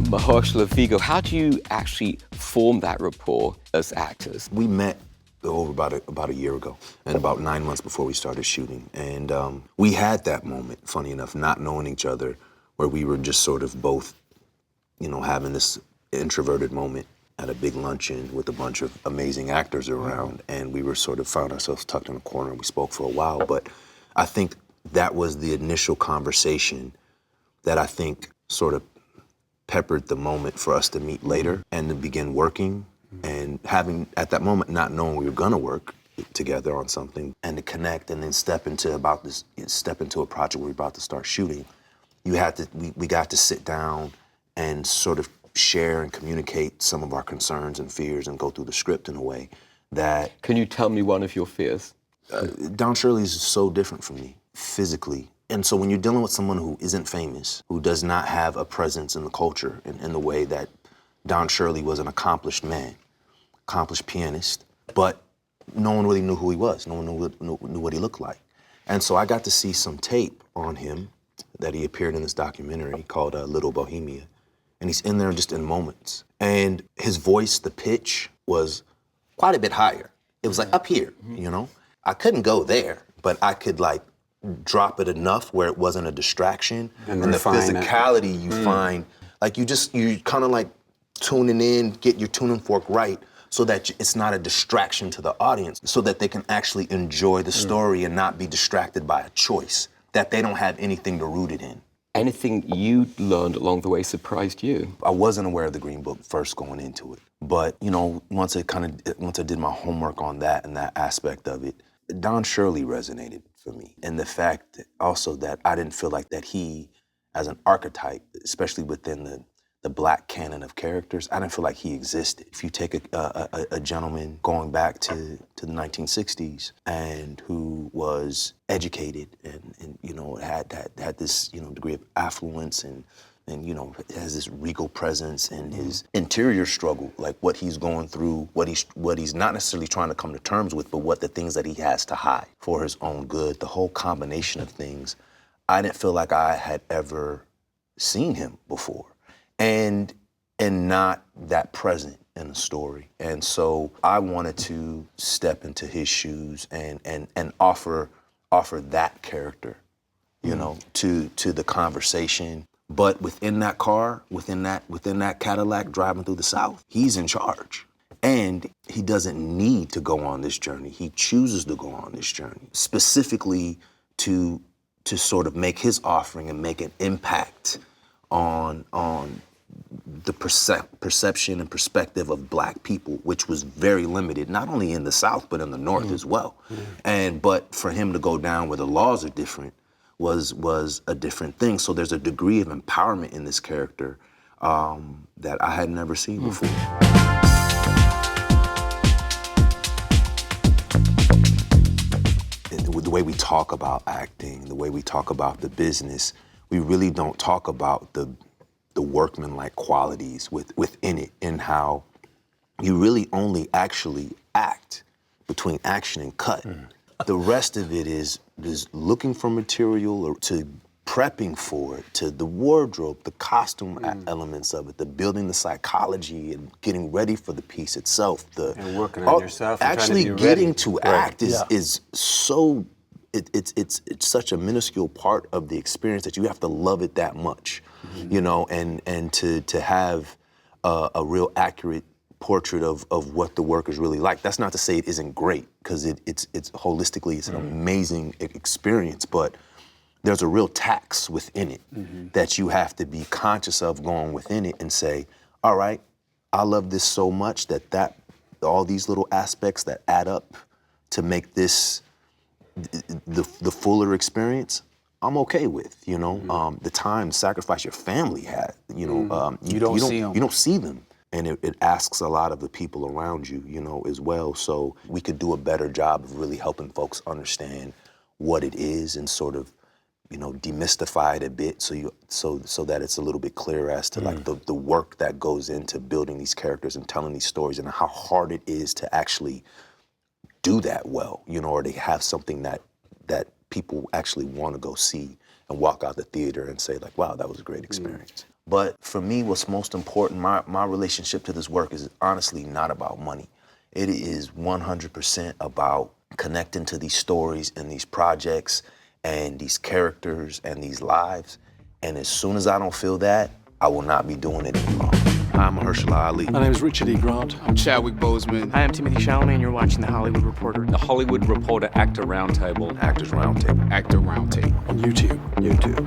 Mahershala, Viggo, how do you actually form that rapport as actors? We met over about a year ago, and about 9 months before we started shooting. And we had that moment, funny enough, not knowing each other, where we were just sort of both, having this introverted moment at a big luncheon with a bunch of amazing actors around, and we were sort of found ourselves tucked in a corner, and we spoke for a while. But I think that was the initial conversation that I think sort of peppered the moment for us to meet later and to begin working, and having, at that moment, not knowing we were gonna work together on something, and to connect and then step into a project where we're about to start shooting. We got to sit down and sort of share and communicate some of our concerns and fears and go through the script in a way that... Can you tell me one of your fears? Don Shirley is so different from me, physically. And so when you're dealing with someone who isn't famous, who does not have a presence in the culture in the way that Don Shirley was an accomplished man, accomplished pianist, but no one really knew who he was. No one knew what he looked like. And so I got to see some tape on him that he appeared in this documentary called Little Bohemia. And he's in there just in moments. And his voice, the pitch, was quite a bit higher. It was like up here, I couldn't go there, but I could drop it enough where it wasn't a distraction. And the physicality you find, you kind of tuning in, get your tuning fork right, so that it's not a distraction to the audience, so that they can actually enjoy the story and not be distracted by a choice that they don't have anything to root it in. Anything you learned along the way surprised you? I wasn't aware of the Green Book first going into it, but once I did my homework on that and that aspect of it, Don Shirley resonated for me. And the fact also that I didn't feel like that he, as an archetype, especially within the Black canon of characters, I didn't feel like he existed. If you take a gentleman going back to the 1960s and who was educated and had this degree of affluence and has this regal presence, and his interior struggle, like what he's going through, what he's not necessarily trying to come to terms with, but what the things that he has to hide for his own good, the whole combination of things, I didn't feel like I had ever seen him before. And not that present in the story. And so I wanted to step into his shoes and offer that character, to the conversation. But within that car, within that Cadillac driving through the South, he's in charge. And he doesn't need to go on this journey. He chooses to go on this journey, specifically to sort of make his offering and make an impact on the perception and perspective of Black people, which was very limited, not only in the South, but in the North as well. But for him to go down where the laws are different was a different thing. So there's a degree of empowerment in this character that I had never seen before. The way we talk about acting, the way we talk about the business, we really don't talk about the workman-like qualities within it, and how you really only actually act between action and cut. The rest of it is looking for material, or to prepping for it, to the wardrobe, the costume elements of it, the building the psychology and getting ready for the piece itself. And working on yourself. And actually trying to be getting ready. to act is so. It's such a minuscule part of the experience that you have to love it that much, and to have a real accurate portrait of what the work is really like. That's not to say it isn't great, because it's holistically, it's an amazing experience, but there's a real tax within it that you have to be conscious of going within it and say, all right, I love this so much that all these little aspects that add up to make this the fuller experience, I'm okay with, the time, sacrifice your family had, you don't see them. And it asks a lot of the people around you, as well. So we could do a better job of really helping folks understand what it is and sort of, demystify it a bit so that it's a little bit clearer as to the work that goes into building these characters and telling these stories, and how hard it is to actually do that well, or to have something that people actually want to go see and walk out the theater and say, like, wow, that was a great experience. But for me, what's most important, my relationship to this work is honestly not about money. It is 100% about connecting to these stories and these projects and these characters and these lives. And as soon as I don't feel that, I will not be doing it any longer. I'm Mahershala Ali. My name is Richard E. Grant. I'm Chadwick Boseman. Hi, I'm Timothy Chalamet, and you're watching The Hollywood Reporter. The Hollywood Reporter Actor Roundtable. Actors Roundtable. Actor Roundtable. On YouTube. YouTube.